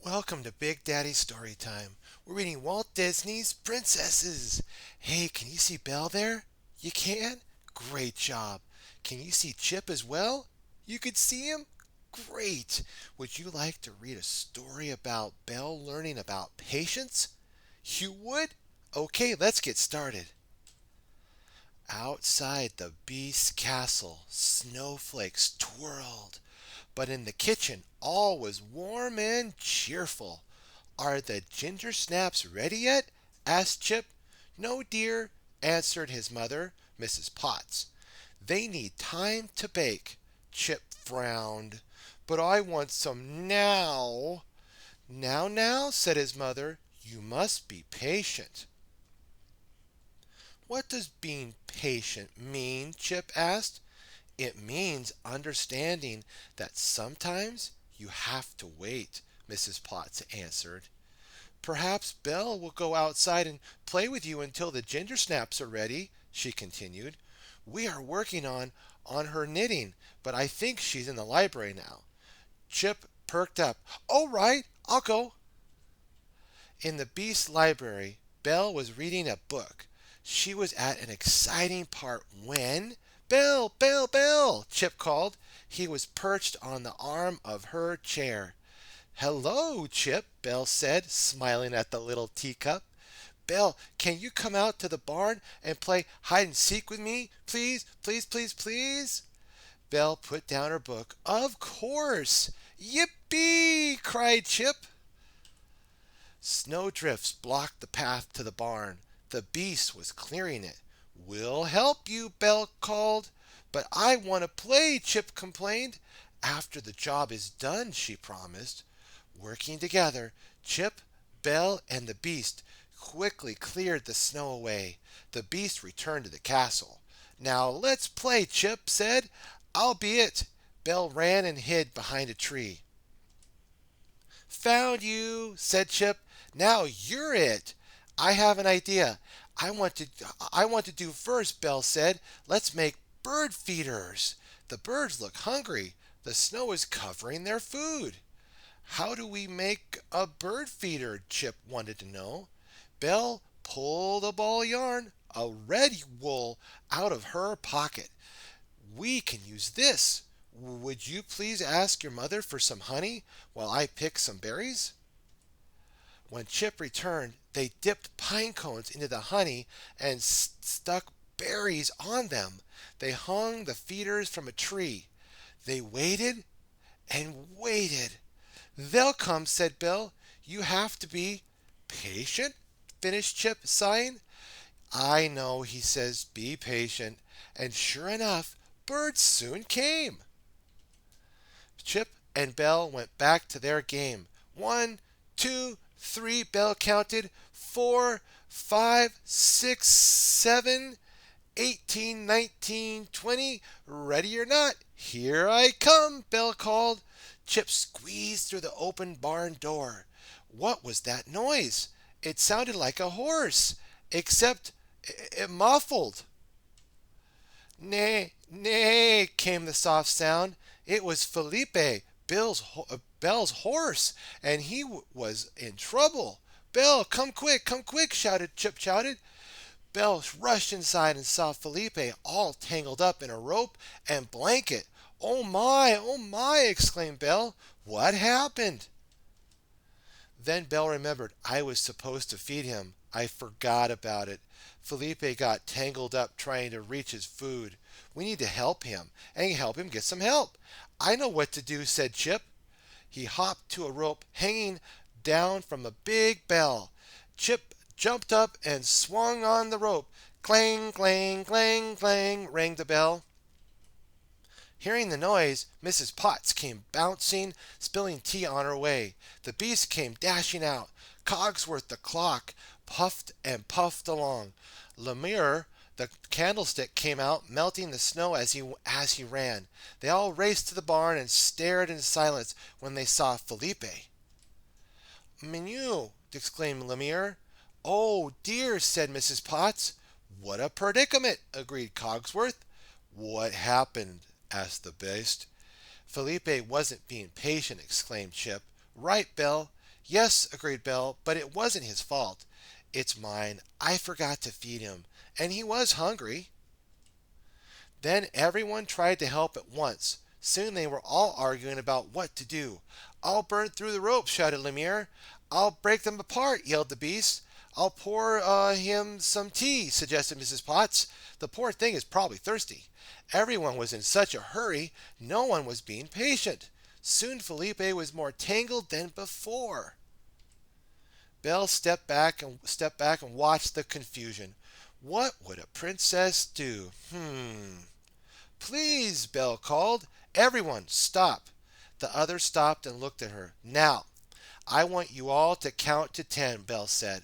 Welcome to Big Daddy Story Time. We're reading Walt Disney's Princesses. Hey, can you see Belle there? You can? Great job. Can you see Chip as well? You could see him? Great. Would you like to read a story about Belle learning about patience? You would? Okay, let's get started. Outside the beast's castle, snowflakes twirled, but in the kitchen all was warm and cheerful. "Are the ginger snaps ready yet?" asked Chip. "No, dear," answered his mother, Mrs. Potts. "They need time to bake." Chip frowned. "But I want some now." "Now, now," said his mother, "you must be patient." "What does being patient mean?" Chip asked. "It means understanding that sometimes you have to wait," Mrs. Potts answered. "Perhaps Belle will go outside and play with you until the ginger snaps are ready," she continued. "We are working on her knitting, but I think she's in the library now." Chip perked up. "All right, I'll go." In the Beast's library, Belle was reading a book. She was at an exciting part when "Belle, Belle, Belle!" Chip called. He was perched on the arm of her chair. "Hello, Chip," Belle said, smiling at the little teacup. "Belle, can you come out to the barn and play hide and seek with me? Please, please, please, please." Belle put down her book. "Of course." "Yippee!" cried Chip. Snowdrifts blocked the path to the barn. The beast was clearing it. "We'll help you," Belle called. "But I want to play," Chip complained. "After the job is done," she promised. Working together, Chip, Belle, and the beast quickly cleared the snow away. The beast returned to the castle. "Now let's play," Chip said. "I'll be it." Belle ran and hid behind a tree. "Found you," said Chip. "Now you're it." "I have an idea. I want to I want to do first," Belle said. "Let's make bird feeders. The birds look hungry. The snow is covering their food." "How do we make a bird feeder?" Chip wanted to know. Belle pulled a ball of yarn, a red wool, out of her pocket. "We can use this. Would you please ask your mother for some honey while I pick some berries?" When Chip returned, they dipped pine cones into the honey and stuck berries on them. They hung the feeders from a tree. They waited and waited. "They'll come," said Belle. "You have to be patient," finished Chip, sighing. "I know," he says, "be patient." And sure enough, birds soon came. Chip and Belle went back to their game. "One, two, three," Belle counted. "Four, 5, 6, 7, 18, 19, 20. Ready or not, here I come," Belle called. Chip squeezed through the open barn door. What was that noise? It sounded like a horse, except it muffled. "Nay, nay," came the soft sound. It was Philippe, Belle's horse, and he was in trouble. "Belle, come quick," shouted Chip shouted. Belle rushed inside and saw Felipe all tangled up in a rope and blanket. Oh my!" exclaimed Belle. "What happened?" Then Belle remembered, "I was supposed to feed him. I forgot about it. Felipe got tangled up trying to reach his food. We need to help him and help him get some help." "I know what to do," said Chip. He hopped to a rope hanging down from a big bell. Chip jumped up and swung on the rope. Clang, clang, clang, clang, rang the bell. Hearing the noise, Mrs. Potts came bouncing, spilling tea on her way. The beast came dashing out. Cogsworth the clock puffed and puffed along. Lemure the candlestick came out, melting the snow as he ran. They all raced to the barn and stared in silence when they saw Felipe. "Menu!" exclaimed Lemire. "Oh dear!" said Mrs. Potts. "What a predicament!" agreed Cogsworth. "What happened?" asked the beast. "Felipe wasn't being patient," exclaimed Chip. "Right, Belle. Yes, agreed Belle, but it wasn't his fault. It's mine. I forgot to feed him, and he was hungry. Then everyone tried to help at once. Soon they were all arguing about what to do. I'll burn through the ropes, shouted Lemire. I'll break them apart, yelled the beast. I'll pour him some tea, suggested Mrs. Potts. The poor thing is probably thirsty. Everyone was in such a hurry, no one was being patient. Soon Felipe was more tangled than before. Belle stepped back and watched the confusion. What would a princess do? Please, Belle called. Everyone, stop. The others stopped and looked at her. Now, I want you all to count to 10, Belle said.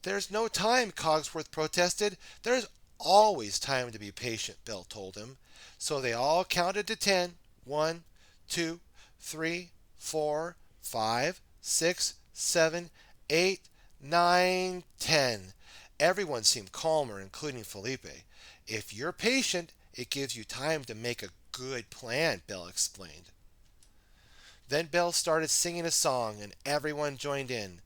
There's no time, Cogsworth protested. There's always time to be patient, Belle told him. So they all counted to 10. 1, 2, 3, 4, 5, 6, 7, 8, 9, 10. Everyone seemed calmer, including Felipe. If you're patient, it gives you time to make a good plan, Belle explained. Then Belle started singing a song, and everyone joined in.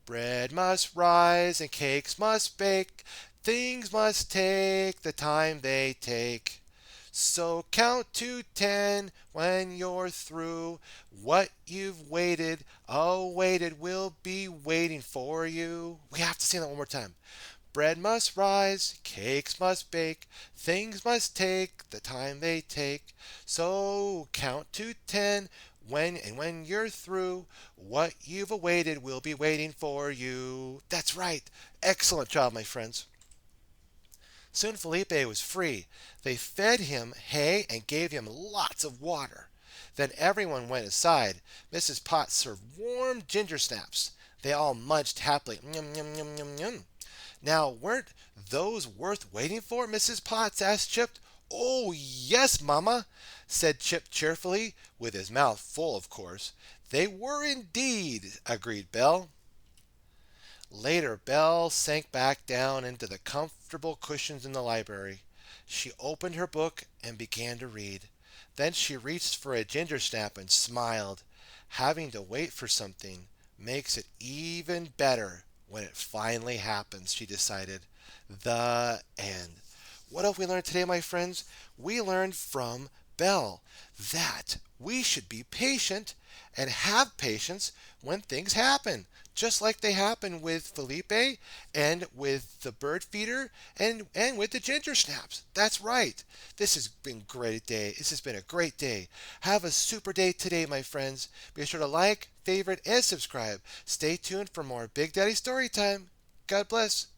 Bread must rise and cakes must bake. Things must take the time they take. So count to 10 when you're through. What you've awaited will be waiting for you. We have to sing that one more time. Bread must rise, cakes must bake, things must take the time they take. So count to 10 when you're through, what you've awaited will be waiting for you. That's right. Excellent job, my friends. Soon Felipe was free. They fed him hay and gave him lots of water. Then everyone went inside. Mrs. Potts served warm ginger snaps. They all munched happily. Yum, yum, yum, yum, yum. Now, weren't those worth waiting for? Mrs. Potts asked Chip. Oh, yes, Mamma, said Chip cheerfully, with his mouth full, of course. They were indeed, agreed Belle. Later, Belle sank back down into the comfortable cushions in the library. She opened her book and began to read. Then she reached for a ginger snap and smiled. Having to wait for something makes it even better when it finally happens, she decided. The end. What have we learned today, my friends? We learned from Belle that we should be patient and have patience when things happen, just like they happen with Felipe and with the bird feeder and with the ginger snaps. That's right. This has been a great day. This has been a great day. Have a super day today, my friends. Be sure to like, favorite, and subscribe. Stay tuned for more Big Daddy Story Time. God bless.